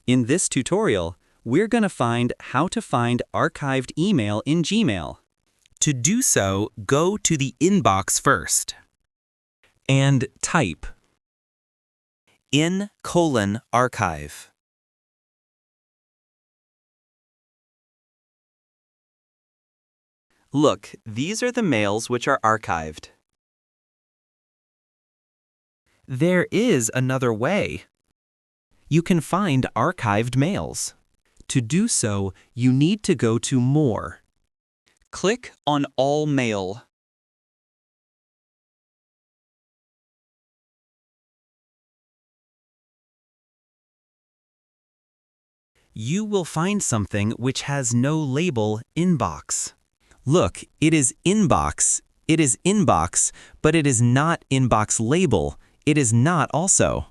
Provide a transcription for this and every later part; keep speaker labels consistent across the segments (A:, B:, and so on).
A: In this tutorial, we're going to find how to find archived email in Gmail.
B: To do so, go to the inbox first
A: And type
B: in:"archive".
A: Look, these are the mails which are archived.
B: There is another way. You can find archived mails. To do so, you need to go to More.
A: Click on All Mail.
B: You will find something which has no label Inbox. Look, it is Inbox. It is Inbox, but it is not Inbox label. It is not also.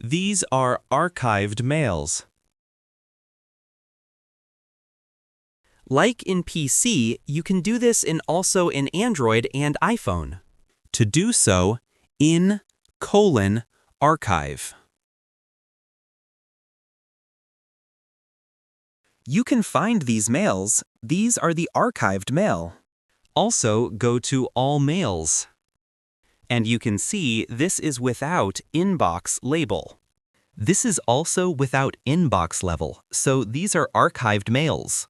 B: These are archived mails. Like in PC, you can do this also in Android and iPhone. To do so, in:"archive". You can find these mails. These are the archived mail. Also, go to All Mails. And you can see this is without Inbox label. This is also without Inbox level, so these are archived mails.